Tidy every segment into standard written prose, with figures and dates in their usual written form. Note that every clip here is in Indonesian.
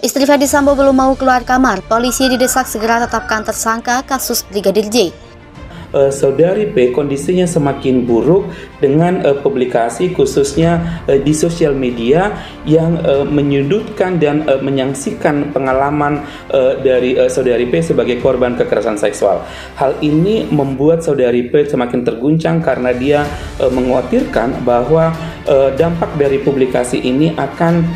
Istri Ferdi Sambo belum mau keluar kamar, polisi didesak segera tetapkan tersangka kasus Brigadir J. Saudari P kondisinya semakin buruk dengan publikasi khususnya di sosial media yang menyudutkan dan menyaksikan pengalaman dari saudari P sebagai korban kekerasan seksual. Hal ini membuat saudari P semakin terguncang karena dia mengkhawatirkan bahwa dampak dari publikasi ini akan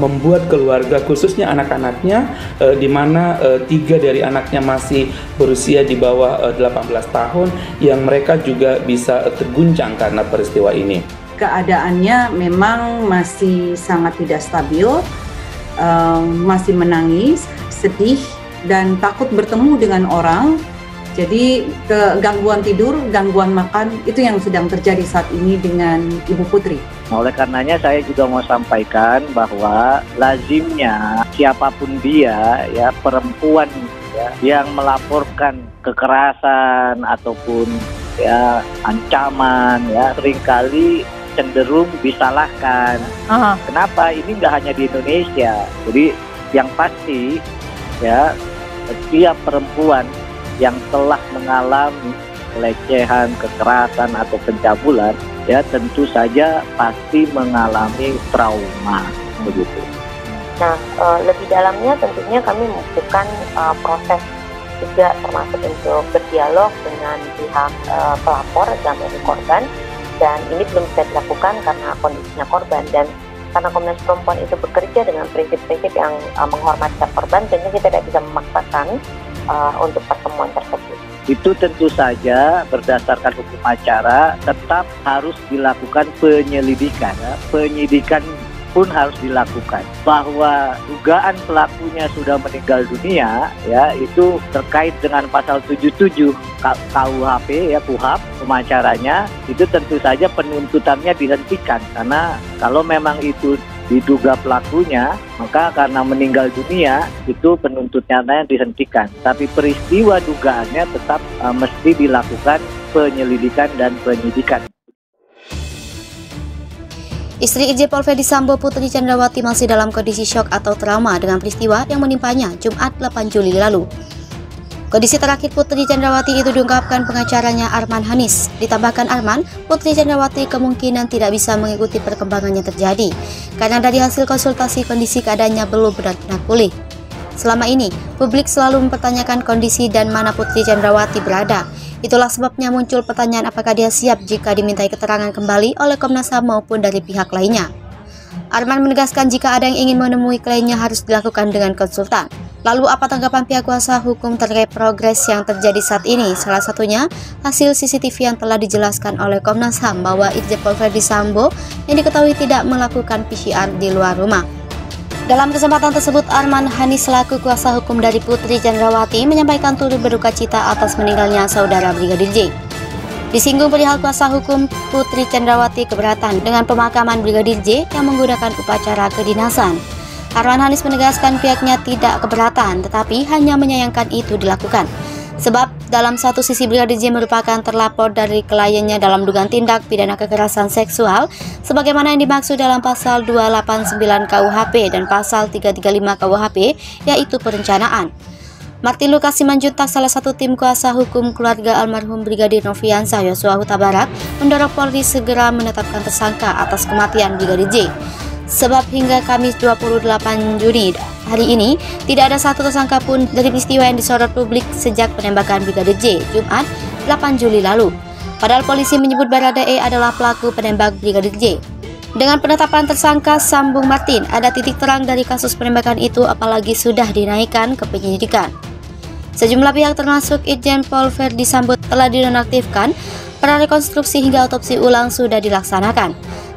membuat keluarga khususnya anak-anaknya di mana 3 dari anaknya masih berusia di bawah 18 tahun yang mereka juga bisa terguncang karena peristiwa ini. Keadaannya memang masih sangat tidak stabil, masih menangis, sedih, dan takut bertemu dengan orang. Jadi gangguan tidur, gangguan makan, itu yang sedang terjadi saat ini dengan Ibu Putri. Oleh karenanya saya juga mau sampaikan bahwa lazimnya siapapun dia, ya perempuan ya, yang melaporkan kekerasan ataupun ya ancaman ya seringkali cenderung disalahkan. Kenapa? Ini nggak hanya di Indonesia. Jadi yang pasti ya setiap perempuan yang telah mengalami pelecehan, kekerasan atau pencabulan ya tentu saja pasti mengalami trauma begitu. Nah, lebih dalamnya tentunya kami membutuhkan proses juga termasuk untuk berdialog dengan pihak pelapor dan korban, dan ini belum bisa dilakukan karena kondisinya korban, dan karena Komnas Perempuan itu bekerja dengan prinsip-prinsip yang menghormati korban, tentunya kita tidak bisa memaksakan untuk pertemuan tersebut. Itu tentu saja berdasarkan hukum acara tetap harus dilakukan penyelidikan. Penyidikan pun harus dilakukan. Bahwa dugaan pelakunya sudah meninggal dunia ya itu terkait dengan pasal 77 KUHP ya KUHP pemacaranya, itu tentu saja penuntutannya dihentikan karena kalau memang itu diduga pelakunya maka karena meninggal dunia itu penuntutannya dihentikan, tapi peristiwa dugaannya tetap mesti dilakukan penyelidikan dan penyidikan. Istri Irjen Pol Ferdi Sambo, Putri Chandrawati, masih dalam kondisi syok atau trauma dengan peristiwa yang menimpanya Jumat 8 Juli lalu. Kondisi terakhir Putri Chandrawati itu diungkapkan pengacaranya Arman Hanis. Ditambahkan Arman, Putri Chandrawati kemungkinan tidak bisa mengikuti perkembangan yang terjadi karena dari hasil konsultasi kondisi keadaannya belum benar-benar pulih. Selama ini, publik selalu mempertanyakan kondisi dan mana Putri Chandrawati berada. Itulah sebabnya muncul pertanyaan apakah dia siap jika dimintai keterangan kembali oleh Komnas HAM maupun dari pihak lainnya. Arman menegaskan jika ada yang ingin menemui kliennya harus dilakukan dengan konsultan. Lalu apa tanggapan pihak kuasa hukum terkait progres yang terjadi saat ini? Salah satunya hasil CCTV yang telah dijelaskan oleh Komnas HAM bahwa Irjen Pol Ferdi Sambo yang diketahui tidak melakukan PCR di luar rumah. Dalam kesempatan tersebut, Arman Hanis selaku kuasa hukum dari Putri Chandrawati menyampaikan turut berduka cita atas meninggalnya saudara Brigadir J. Disinggung perihal kuasa hukum, Putri Chandrawati keberatan dengan pemakaman Brigadir J yang menggunakan upacara kedinasan. Arman Hanis menegaskan pihaknya tidak keberatan, tetapi hanya menyayangkan itu dilakukan. Sebab dalam satu sisi Brigadir J merupakan terlapor dari kliennya dalam dugaan tindak pidana kekerasan seksual sebagaimana yang dimaksud dalam pasal 289 KUHP dan pasal 335 KUHP, yaitu perencanaan. Martin Lucas Simanjuntak, salah satu tim kuasa hukum keluarga almarhum Brigadir Nofriansah Yosua Huta Barat, mendorong Polri segera menetapkan tersangka atas kematian Brigadir J. Sebab hingga Kamis 28 Juni hari ini tidak ada satu tersangka pun dari peristiwa yang disorot publik sejak penembakan Brigadir J Jumat 8 Juli lalu. Padahal polisi menyebut Baradae adalah pelaku penembak Brigadir J. Dengan penetapan tersangka, sambung Martin, ada titik terang dari kasus penembakan itu apalagi sudah dinaikkan ke penyidikan. Sejumlah pihak termasuk Irjen Pol Ferdi Sambo telah dinonaktifkan, prarekonstruksi hingga otopsi ulang sudah dilaksanakan.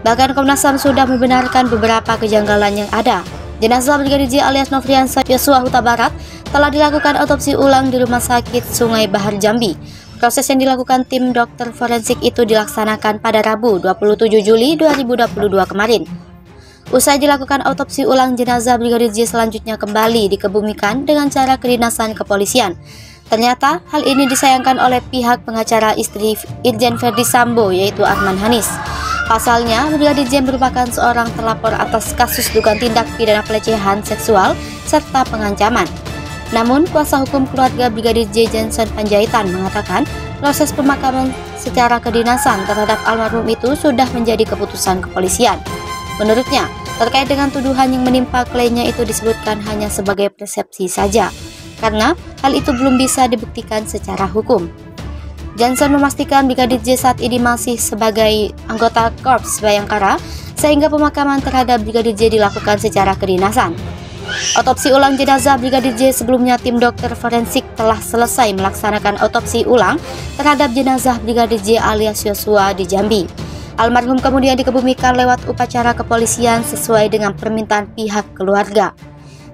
Bahkan Komnas HAM sudah membenarkan beberapa kejanggalan yang ada. Jenazah Brigadir J alias Nofriansah Yosua Huta Barat telah dilakukan otopsi ulang di Rumah Sakit Sungai Bahar Jambi. Proses yang dilakukan tim dokter forensik itu dilaksanakan pada Rabu 27 Juli 2022 kemarin. Usai dilakukan otopsi ulang, jenazah Brigadir J selanjutnya kembali dikebumikan dengan cara kedinasan kepolisian. Ternyata hal ini disayangkan oleh pihak pengacara istri Irjen Ferdi Sambo, yaitu Arman Hanis. Pasalnya, Brigadir J merupakan seorang terlapor atas kasus dugaan tindak pidana pelecehan seksual serta pengancaman. Namun, kuasa hukum keluarga Brigadir J, Johnson Panjaitan, mengatakan proses pemakaman secara kedinasan terhadap almarhum itu sudah menjadi keputusan kepolisian. Menurutnya, terkait dengan tuduhan yang menimpa kliennya itu disebutkan hanya sebagai persepsi saja, karena hal itu belum bisa dibuktikan secara hukum. Johnson memastikan Brigadir J saat ini masih sebagai anggota Korps Bayangkara, sehingga pemakaman terhadap Brigadir J dilakukan secara kedinasan. Otopsi ulang jenazah Brigadir J sebelumnya tim dokter forensik telah selesai melaksanakan otopsi ulang terhadap jenazah Brigadir J alias Yosua di Jambi. Almarhum kemudian dikebumikan lewat upacara kepolisian sesuai dengan permintaan pihak keluarga.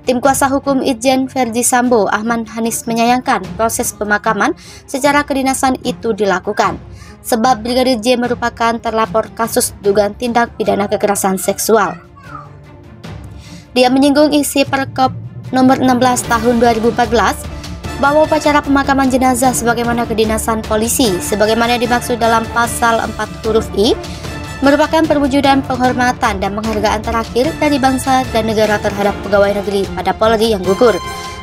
Tim kuasa hukum Irjen Verdi Sambo, Ahmad Hanis, menyayangkan proses pemakaman secara kedinasan itu dilakukan, sebab Brigadir J merupakan terlapor kasus dugaan tindak pidana kekerasan seksual. Dia menyinggung isi Perkop nomor 16 tahun 2014 bahwa upacara pemakaman jenazah sebagaimana kedinasan polisi, sebagaimana dimaksud dalam pasal 4 huruf I, merupakan perwujudan penghormatan dan penghargaan terakhir dari bangsa dan negara terhadap pegawai negeri pada Polri yang gugur,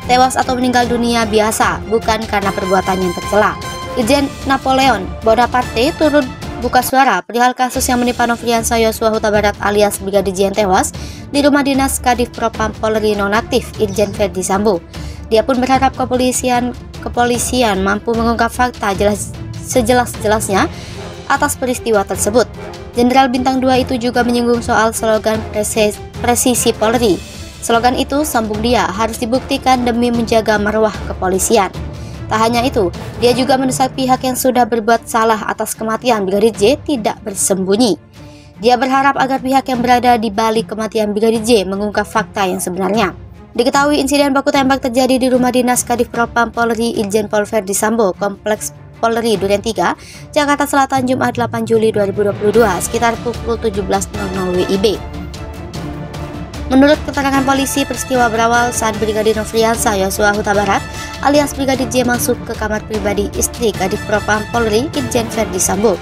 tewas atau meninggal dunia biasa, bukan karena perbuatan yang tercela. Irjen Napoleon Bonaparte turut buka suara perihal kasus yang menimpa Nofriansah Yosua Huta Barat alias Brigadir J yang tewas di rumah dinas Kadif Propam Polri nonaktif Irjen Verdi Sambo. Dia pun berharap kepolisian mampu mengungkap fakta sejelas-jelasnya atas peristiwa tersebut. Jenderal Bintang 2 itu juga menyinggung soal slogan presisi Polri. Slogan itu, sambung dia, harus dibuktikan demi menjaga marwah kepolisian. Tak hanya itu, dia juga mendesak pihak yang sudah berbuat salah atas kematian Brigadir J tidak bersembunyi. Dia berharap agar pihak yang berada di balik kematian Brigadir J mengungkap fakta yang sebenarnya. Diketahui insiden baku tembak terjadi di rumah dinas Kadif Propam Polri Irjen Pol Verdi Sambo, Kompleks Polri Duren 3, Jakarta Selatan, Jumat 8 Juli 2022 sekitar pukul 17.00 WIB. Menurut keterangan polisi, peristiwa berawal saat Brigadir Nofriansah Yosua Huta Barat alias Brigadir J masuk ke kamar pribadi istri Kadif Propam Polri Irjen Verdi Sambo.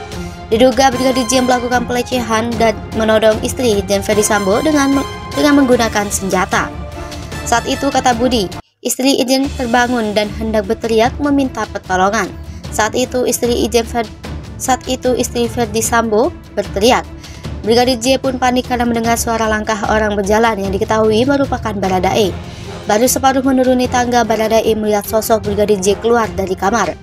Diduga Brigadir J melakukan pelecehan dan menodong istri Irjen Verdi Sambo dengan menggunakan senjata. Saat itu, kata Budi, istri Irjen terbangun dan hendak berteriak meminta pertolongan. Saat itu istri Verdi Sambo berteriak. Brigadir J pun panik karena mendengar suara langkah orang berjalan yang diketahui merupakan Baradae. Baru separuh menuruni tangga, Baradae melihat sosok Brigadir J keluar dari kamar.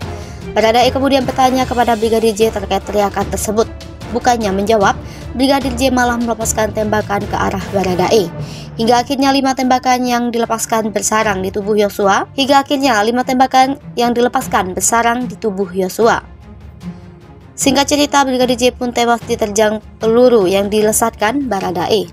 Baradae kemudian bertanya kepada Brigadir J terkait teriakan tersebut. Bukannya menjawab, Brigadir J malah melepaskan tembakan ke arah Baradae. Hingga akhirnya 5 tembakan yang dilepaskan bersarang di tubuh Yosua. Singkat cerita, Brigadir J pun tewas diterjang peluru yang dilesatkan Baradae.